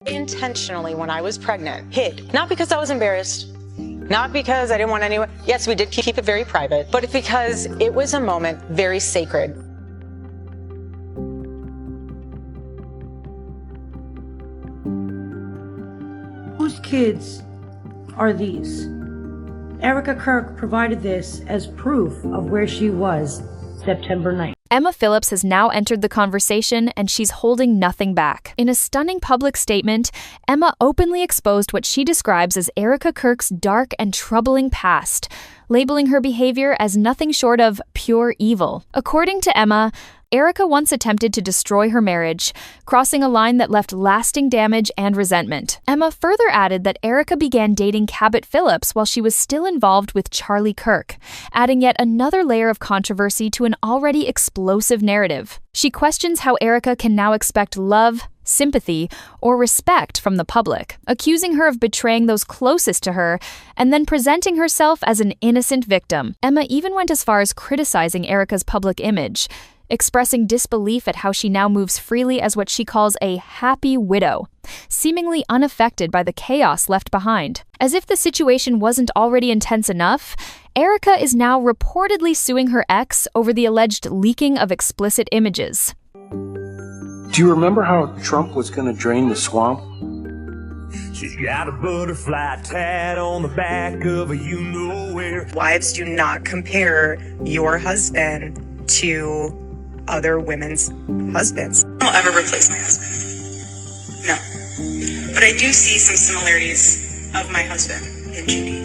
Intentionally, when I was pregnant, hid. Not because I was embarrassed, not because I didn't want anyone. Yes, we did keep it very private, but because it was a moment very sacred. Whose kids are these? Erika Kirk provided this as proof of where she was September 9th. Emma Phillips has now entered the conversation, and she's holding nothing back. In a stunning public statement, Emma openly exposed what she describes as Erika Kirk's dark and troubling past, labeling her behavior as nothing short of pure evil. According to Emma, Erika once attempted to destroy her marriage, crossing a line that left lasting damage and resentment. Emma further added that Erika began dating Cabot Phillips while she was still involved with Charlie Kirk, adding yet another layer of controversy to an already explosive narrative. She questions how Erika can now expect love, sympathy, or respect from the public, accusing her of betraying those closest to her and then presenting herself as an innocent victim. Emma even went as far as criticizing Erika's public image, expressing disbelief at how she now moves freely as what she calls a happy widow, seemingly unaffected by the chaos left behind. As if the situation wasn't already intense enough, Erika is now reportedly suing her ex over the alleged leaking of explicit images. Do you remember how Trump was going to drain the swamp? She's got a butterfly tat on the back of a you-know-where. Wives, do not compare your husband to other women's husbands. I'll ever replace my husband. No. But I do see some similarities of my husband in Judy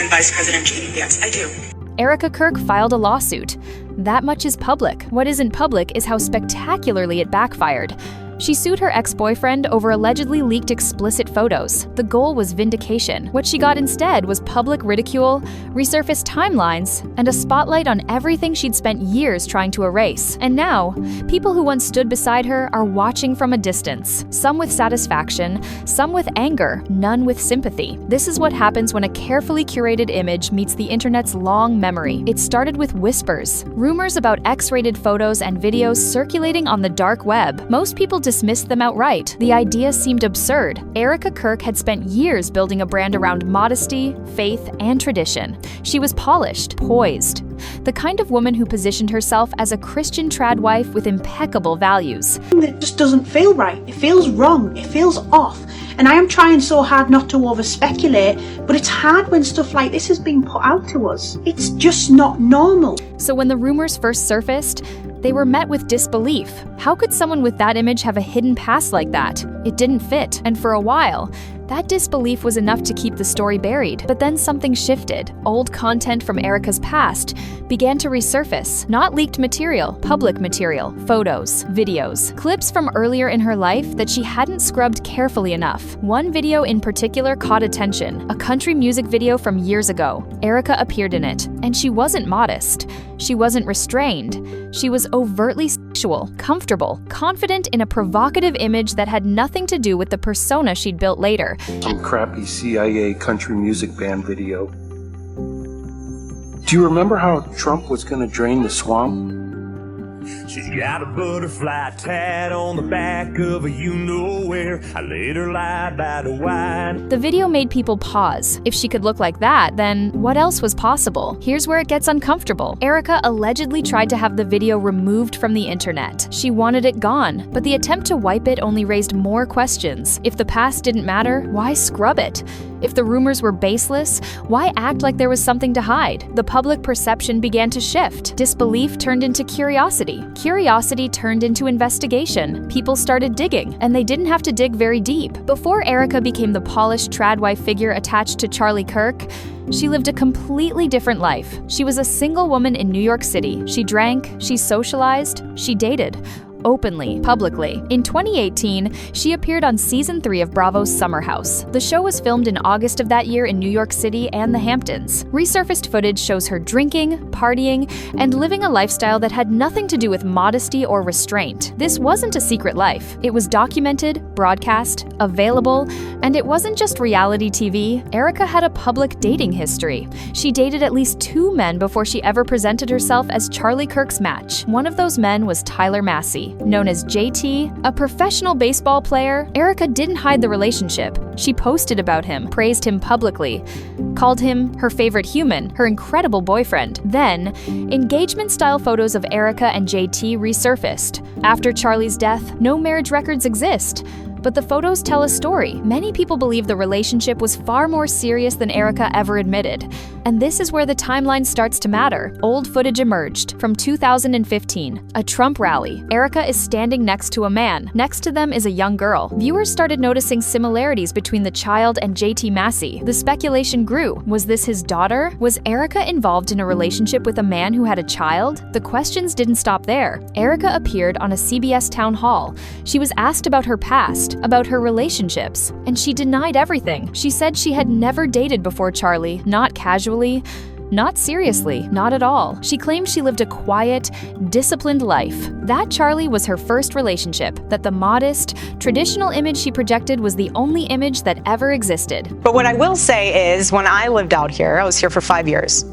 and Vice President Judy. Yes, I do. Erika Kirk filed a lawsuit. That much is public. What isn't public is how spectacularly it backfired. She sued her ex-boyfriend over allegedly leaked explicit photos. The goal was vindication. What she got instead was public ridicule, resurfaced timelines, and a spotlight on everything she'd spent years trying to erase. And now, people who once stood beside her are watching from a distance, some with satisfaction, some with anger, none with sympathy. This is what happens when a carefully curated image meets the internet's long memory. It started with whispers, rumors about X-rated photos and videos circulating on the dark web. Most people dismissed them outright. The idea seemed absurd. Erika Kirk had spent years building a brand around modesty, faith, and tradition. She was polished, poised, the kind of woman who positioned herself as a Christian trad wife with impeccable values. It just doesn't feel right. It feels wrong. It feels off. And I am trying so hard not to over-speculate, but it's hard when stuff like this is being put out to us. It's just not normal. So when the rumors first surfaced, they were met with disbelief. How could someone with that image have a hidden past like that? It didn't fit, and for a while, that disbelief was enough to keep the story buried. But then something shifted. Old content from Erika's past began to resurface. Not leaked material, public material, photos, videos, clips from earlier in her life that she hadn't scrubbed carefully enough. One video in particular caught attention, a country music video from years ago. Erika appeared in it, and she wasn't modest. She wasn't restrained. She was overtly sexual, comfortable, confident in a provocative image that had nothing to do with the persona she'd built later. Some crappy CIA country music band video. Do you remember how Trump was going to drain the swamp? She's got a butterfly tat on the back of a you-know-where. I let her lie by the wine. The video made people pause. If she could look like that, then what else was possible? Here's where it gets uncomfortable. Erika allegedly tried to have the video removed from the internet. She wanted it gone, but the attempt to wipe it only raised more questions. If the past didn't matter, why scrub it? If the rumors were baseless, why act like there was something to hide? The public perception began to shift. Disbelief turned into curiosity. Curiosity turned into investigation. People started digging, and they didn't have to dig very deep. Before Erika became the polished tradwife figure attached to Charlie Kirk, she lived a completely different life. She was a single woman in New York City. She drank, she socialized, she dated. Openly, publicly. In 2018, she appeared on Season 3 of Bravo's Summer House. The show was filmed in August of that year in New York City and the Hamptons. Resurfaced footage shows her drinking, partying, and living a lifestyle that had nothing to do with modesty or restraint. This wasn't a secret life. It was documented, broadcast, available, and it wasn't just reality TV. Erika had a public dating history. She dated at least 2 men before she ever presented herself as Charlie Kirk's match. One of those men was Tyler Massey. known as JT, a professional baseball player. Erika didn't hide the relationship. She posted about him, praised him publicly, called him her favorite human, her incredible boyfriend. Then, engagement-style photos of Erika and JT resurfaced. After Charlie's death, no marriage records exist. But the photos tell a story. Many people believe the relationship was far more serious than Erika ever admitted. And this is where the timeline starts to matter. Old footage emerged from 2015, a Trump rally. Erika is standing next to a man. Next to them is a young girl. Viewers started noticing similarities between the child and JT Massey. The speculation grew. Was this his daughter? Was Erika involved in a relationship with a man who had a child? The questions didn't stop there. Erika appeared on a CBS town hall. She was asked about her past, about her relationships, and she denied everything. She said she had never dated before Charlie, not casually, not seriously, not at all. She claimed she lived a quiet, disciplined life. That Charlie was her first relationship, that the modest, traditional image she projected was the only image that ever existed. But what I will say is, when I lived out here, I was here for 5 years.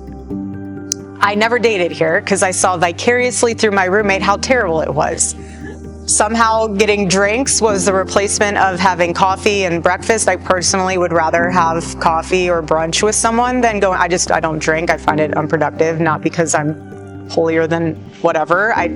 I never dated here because I saw vicariously through my roommate how terrible it was. Somehow getting drinks was the replacement of having coffee and breakfast. I personally would rather have coffee or brunch with someone than going, I don't drink. I find it unproductive, not because I'm holier than whatever. I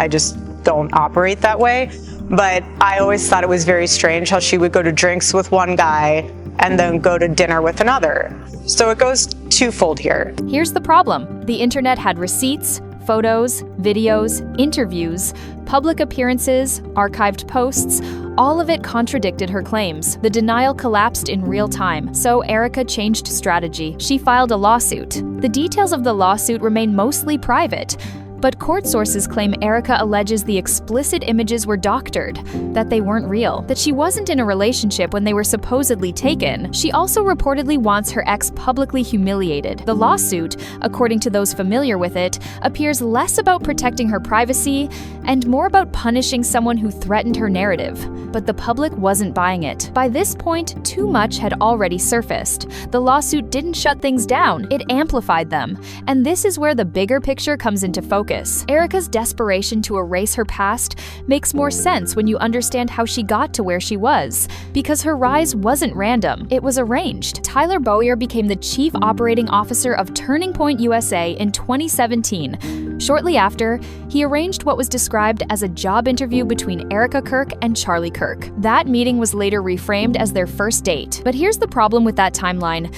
just don't operate that way. But I always thought it was very strange how she would go to drinks with one guy and then go to dinner with another. So it goes twofold here. Here's the problem. The internet had receipts, photos, videos, interviews, public appearances, archived posts. All of it contradicted her claims. The denial collapsed in real time, so Erika changed strategy. She filed a lawsuit. The details of the lawsuit remain mostly private, but court sources claim Erika alleges the explicit images were doctored, that they weren't real, that she wasn't in a relationship when they were supposedly taken. She also reportedly wants her ex publicly humiliated. The lawsuit, according to those familiar with it, appears less about protecting her privacy and more about punishing someone who threatened her narrative. But the public wasn't buying it. By this point, too much had already surfaced. The lawsuit didn't shut things down, it amplified them. And this is where the bigger picture comes into focus. Erika's desperation to erase her past makes more sense when you understand how she got to where she was. Because her rise wasn't random, it was arranged. Tyler Bowyer became the chief operating officer of Turning Point USA in 2017. Shortly after, he arranged what was described as a job interview between Erika Kirk and Charlie Kirk. That meeting was later reframed as their first date. But here's the problem with that timeline.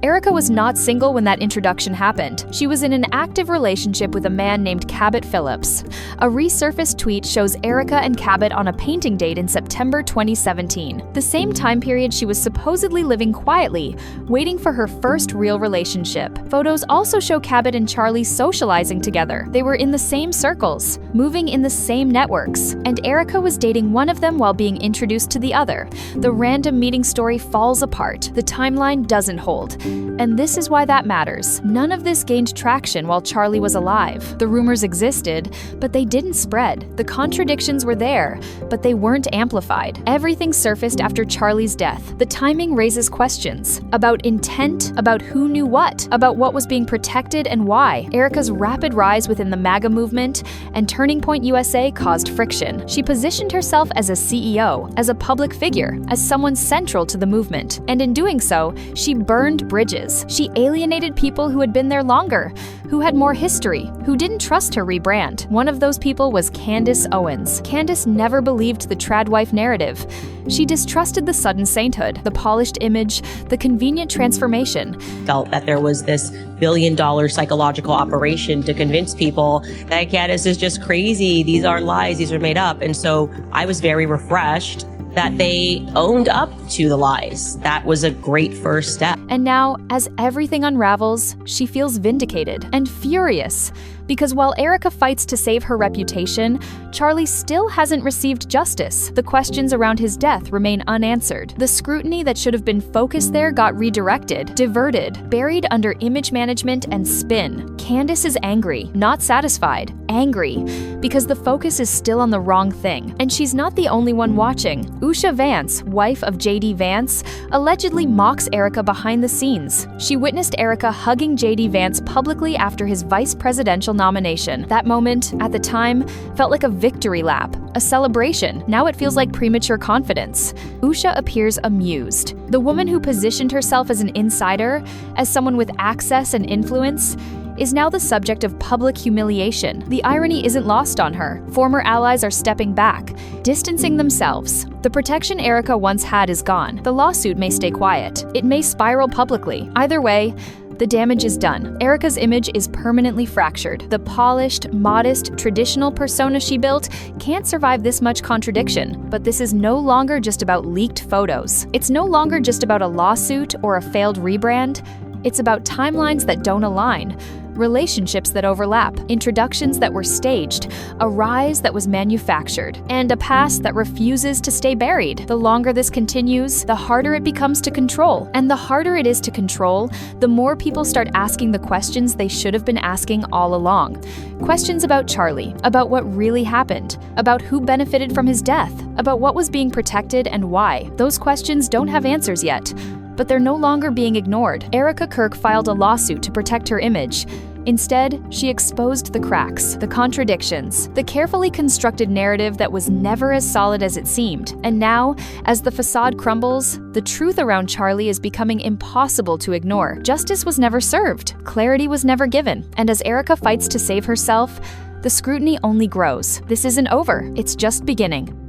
Erika was not single when that introduction happened. She was in an active relationship with a man named Cabot Phillips. A resurfaced tweet shows Erika and Cabot on a painting date in September 2017, the same time period she was supposedly living quietly, waiting for her first real relationship. Photos also show Cabot and Charlie socializing together. They were in the same circles, moving in the same networks, and Erika was dating one of them while being introduced to the other. The random meeting story falls apart. The timeline doesn't hold. And this is why that matters. None of this gained traction while Charlie was alive. The rumors existed, but they didn't spread. The contradictions were there, but they weren't amplified. Everything surfaced after Charlie's death. The timing raises questions about intent, about who knew what, about what was being protected and why. Erika's rapid rise within the MAGA movement and Turning Point USA caused friction. She positioned herself as a CEO, as a public figure, as someone central to the movement. And in doing so, she burned bridges. She alienated people who had been there longer, who had more history, who didn't trust her rebrand. One of those people was Candace Owens. Candace never believed the trad wife narrative. She distrusted the sudden sainthood, the polished image, the convenient transformation. Felt that there was this billion-dollar psychological operation to convince people that Candace is just crazy. These aren't lies. These are made up. And so I was very refreshed that they owned up to the lies. That was a great first step. And now, as everything unravels, she feels vindicated and furious. Because while Erika fights to save her reputation, Charlie still hasn't received justice. The questions around his death remain unanswered. The scrutiny that should have been focused there got redirected, diverted, buried under image management and spin. Candace is angry, not satisfied, angry, because the focus is still on the wrong thing. And she's not the only one watching. Usha Vance, wife of J.D. Vance, allegedly mocks Erika behind the scenes. She witnessed Erika hugging J.D. Vance publicly after his vice presidential presidential nomination. That moment, at the time, felt like a victory lap, a celebration. Now it feels like premature confidence. Usha appears amused. The woman who positioned herself as an insider, as someone with access and influence, is now the subject of public humiliation. The irony isn't lost on her. Former allies are stepping back, distancing themselves. The protection Erika once had is gone. The lawsuit may stay quiet. It may spiral publicly. Either way, the damage is done. Erika's image is permanently fractured. The polished, modest, traditional persona she built can't survive this much contradiction. But this is no longer just about leaked photos. It's no longer just about a lawsuit or a failed rebrand. It's about timelines that don't align, relationships that overlap, introductions that were staged, a rise that was manufactured, and a past that refuses to stay buried. The longer this continues, the harder it becomes to control. And the harder it is to control, the more people start asking the questions they should have been asking all along. Questions about Charlie, about what really happened, about who benefited from his death, about what was being protected and why. Those questions don't have answers yet. But they're no longer being ignored. Erika Kirk filed a lawsuit to protect her image. Instead, she exposed the cracks, the contradictions, the carefully constructed narrative that was never as solid as it seemed. And now, as the facade crumbles, the truth around Charlie is becoming impossible to ignore. Justice was never served, clarity was never given, and as Erika fights to save herself, the scrutiny only grows. This isn't over, it's just beginning.